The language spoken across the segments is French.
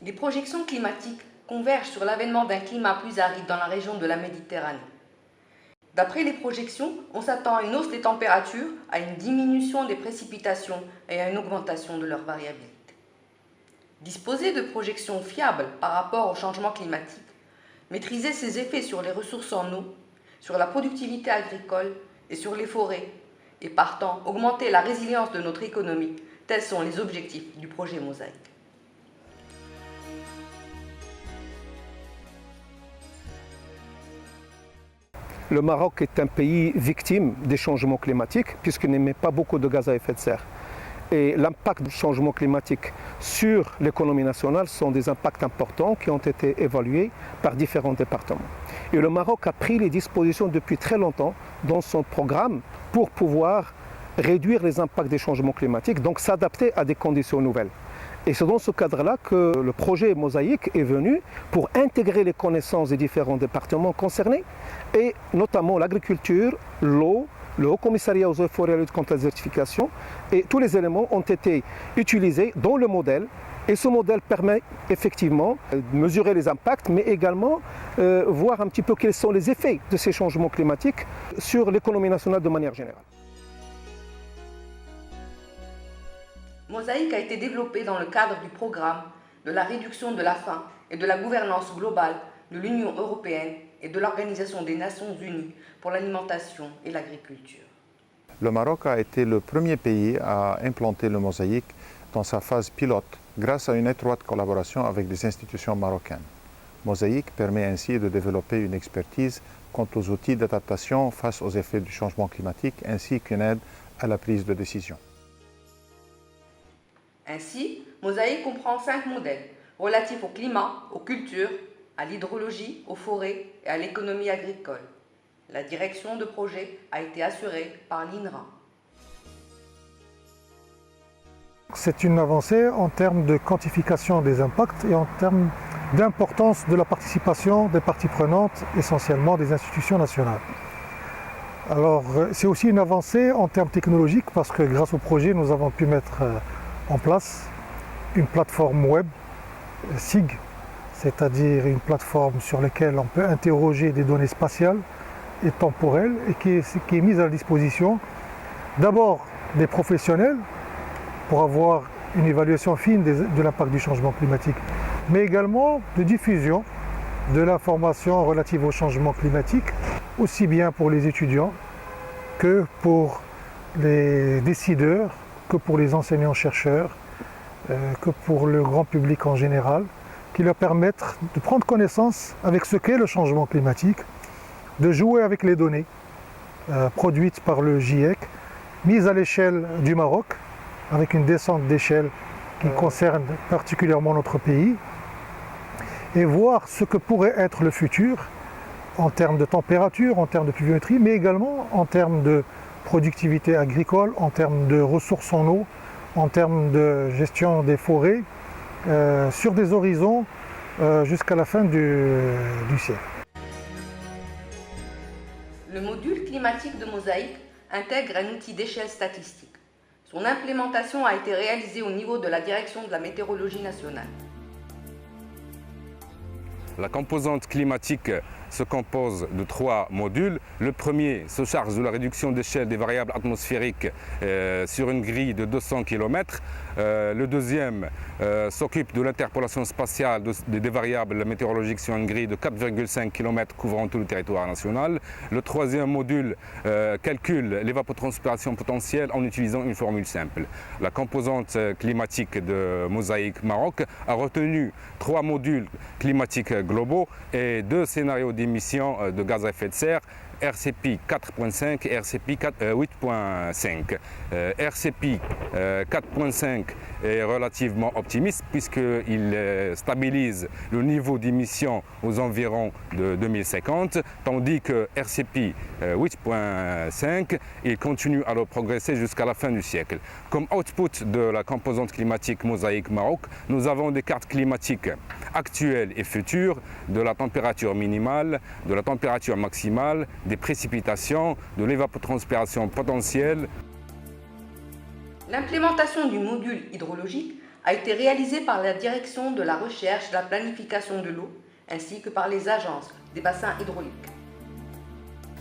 Les projections climatiques convergent sur l'avènement d'un climat plus aride dans la région de la Méditerranée. D'après les projections, on s'attend à une hausse des températures, à une diminution des précipitations et à une augmentation de leur variabilité. Disposer de projections fiables par rapport au changement climatique, maîtriser ses effets sur les ressources en eau, sur la productivité agricole et sur les forêts, et partant augmenter la résilience de notre économie, tels sont les objectifs du projet Mosaïque. Le Maroc est un pays victime des changements climatiques puisqu'il n'émet pas beaucoup de gaz à effet de serre. Et l'impact du changement climatique sur l'économie nationale sont des impacts importants qui ont été évalués par différents départements. Et le Maroc a pris les dispositions depuis très longtemps dans son programme pour pouvoir réduire les impacts des changements climatiques, donc s'adapter à des conditions nouvelles. Et c'est dans ce cadre-là que le projet Mosaïque est venu pour intégrer les connaissances des différents départements concernés, et notamment l'agriculture, l'eau, le Haut Commissariat aux eaux et forêts et à la lutte contre la désertification, et tous les éléments ont été utilisés dans le modèle. Et ce modèle permet effectivement de mesurer les impacts, mais également voir un petit peu quels sont les effets de ces changements climatiques sur l'économie nationale de manière générale. Mosaïque a été développé dans le cadre du programme de la réduction de la faim et de la gouvernance globale de l'Union européenne et de l'Organisation des Nations Unies pour l'alimentation et l'agriculture. Le Maroc a été le premier pays à implanter le Mosaïque dans sa phase pilote grâce à une étroite collaboration avec des institutions marocaines. Mosaïque permet ainsi de développer une expertise quant aux outils d'adaptation face aux effets du changement climatique ainsi qu'une aide à la prise de décision. Ainsi, Mosaïque comprend 5 modèles relatifs au climat, aux cultures, à l'hydrologie, aux forêts et à l'économie agricole. La direction de projet a été assurée par l'INRA. C'est une avancée en termes de quantification des impacts et en termes d'importance de la participation des parties prenantes, essentiellement des institutions nationales. Alors, c'est aussi une avancée en termes technologiques parce que grâce au projet, nous avons pu mettre en place une plateforme web SIG, c'est-à-dire une plateforme sur laquelle on peut interroger des données spatiales et temporelles et qui est mise à la disposition d'abord des professionnels pour avoir une évaluation fine de l'impact du changement climatique, mais également de diffusion de l'information relative au changement climatique, aussi bien pour les étudiants que pour les décideurs, que pour les enseignants-chercheurs, que pour le grand public en général, qui leur permettent de prendre connaissance avec ce qu'est le changement climatique, de jouer avec les données produites par le GIEC, mises à l'échelle du Maroc, avec une descente d'échelle qui concerne particulièrement notre pays, et voir ce que pourrait être le futur en termes de température, en termes de pluviométrie, mais également en termes de productivité agricole, en termes de ressources en eau, en termes de gestion des forêts, sur des horizons jusqu'à la fin du siècle. Le module climatique de Mosaïque intègre un outil d'échelle statistique. Son implémentation a été réalisée au niveau de la direction de la météorologie nationale. La composante climatique se compose de 3 modules. Le premier se charge de la réduction d'échelle des variables atmosphériques sur une grille de 200 km. Le deuxième s'occupe de l'interpolation spatiale des variables météorologiques sur une grille de 4,5 km couvrant tout le territoire national. Le troisième module calcule l'évapotranspiration potentielle en utilisant une formule simple. La composante climatique de Mosaïque Maroc a retenu 3 modules climatiques globaux et 2 scénarios d'émissions de gaz à effet de serre, RCP 4.5 et RCP 8.5. RCP 4.5 est relativement optimiste puisqu'il stabilise le niveau d'émission aux environs de 2050, tandis que RCP 8.5 il continue à le progresser jusqu'à la fin du siècle. Comme output de la composante climatique Mosaïque Maroc, nous avons des cartes climatiques actuelles et futures de la température minimale, de la température maximale, des précipitations, de l'évapotranspiration potentielle. L'implémentation du module hydrologique a été réalisé par la Direction de la recherche et de la planification de l'eau, ainsi que par les agences des bassins hydrauliques.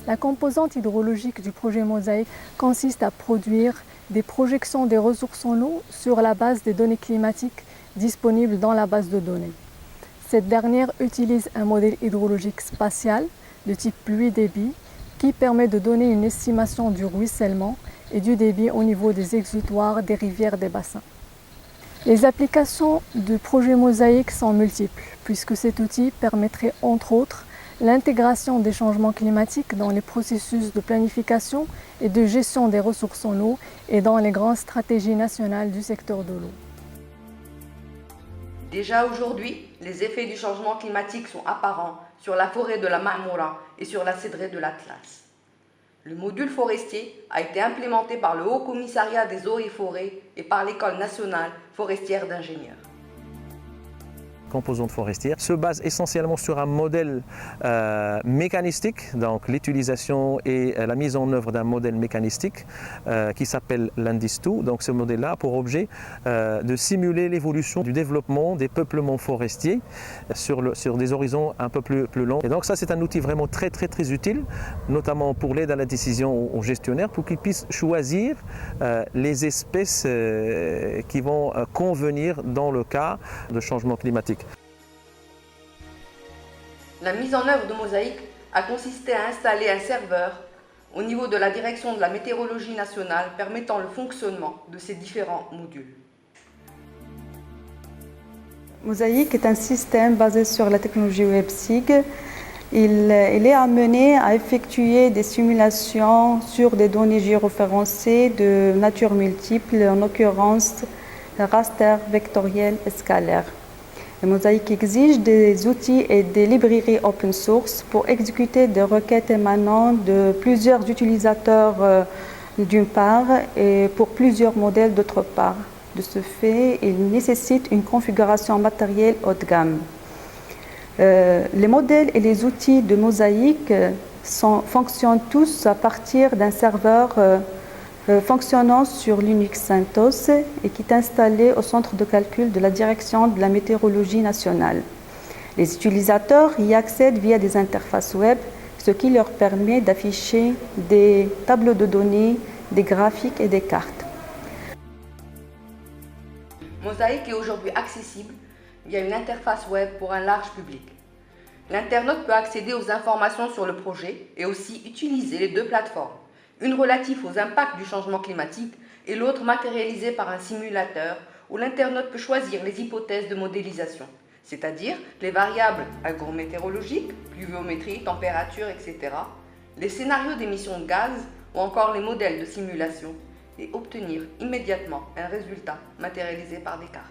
La composante hydrologique du projet Mosaïque consiste à produire des projections des ressources en eau sur la base des données climatiques disponibles dans la base de données. Cette dernière utilise un modèle hydrologique spatial de type pluie-débit qui permet de donner une estimation du ruissellement et du débit au niveau des exutoires des rivières des bassins. Les applications du projet Mosaïque sont multiples puisque cet outil permettrait entre autres l'intégration des changements climatiques dans les processus de planification et de gestion des ressources en eau et dans les grandes stratégies nationales du secteur de l'eau. Déjà aujourd'hui, les effets du changement climatique sont apparents sur la forêt de la Ma'moura et sur la cédrée de l'Atlas. Le module forestier a été implémenté par le Haut Commissariat des eaux et forêts et par l'École nationale forestière d'ingénieurs. Composante forestière se base essentiellement sur un modèle mécanistique, donc l'utilisation et la mise en œuvre d'un modèle mécanistique qui s'appelle l'INDIS2. Donc ce modèle-là a pour objet de simuler l'évolution du développement des peuplements forestiers sur des horizons un peu plus longs. Et donc ça c'est un outil vraiment très utile, notamment pour l'aide à la décision aux gestionnaires pour qu'ils puissent choisir les espèces qui vont convenir dans le cas de changement climatique. La mise en œuvre de Mosaïque a consisté à installer un serveur au niveau de la direction de la météorologie nationale permettant le fonctionnement de ces différents modules. Mosaïque est un système basé sur la technologie WebSig. Il est amené à effectuer des simulations sur des données géoréférencées de nature multiple, en l'occurrence raster, vectoriel et scalaire. Le Mosaïque exige des outils et des librairies open source pour exécuter des requêtes émanant de plusieurs utilisateurs d'une part et pour plusieurs modèles d'autre part. De ce fait, il nécessite une configuration matérielle haut de gamme. Les modèles et les outils de Mosaïque fonctionnent tous à partir d'un serveur fonctionnant sur Linux CentOS et qui est installé au centre de calcul de la Direction de la météorologie nationale. Les utilisateurs y accèdent via des interfaces web, ce qui leur permet d'afficher des tableaux de données, des graphiques et des cartes. Mosaïque est aujourd'hui accessible via une interface web pour un large public. L'internaute peut accéder aux informations sur le projet et aussi utiliser les deux plateformes, une relative aux impacts du changement climatique et l'autre matérialisée par un simulateur où l'internaute peut choisir les hypothèses de modélisation, c'est-à-dire les variables agrométéorologiques, pluviométrie, température, etc., les scénarios d'émissions de gaz ou encore les modèles de simulation et obtenir immédiatement un résultat matérialisé par des cartes.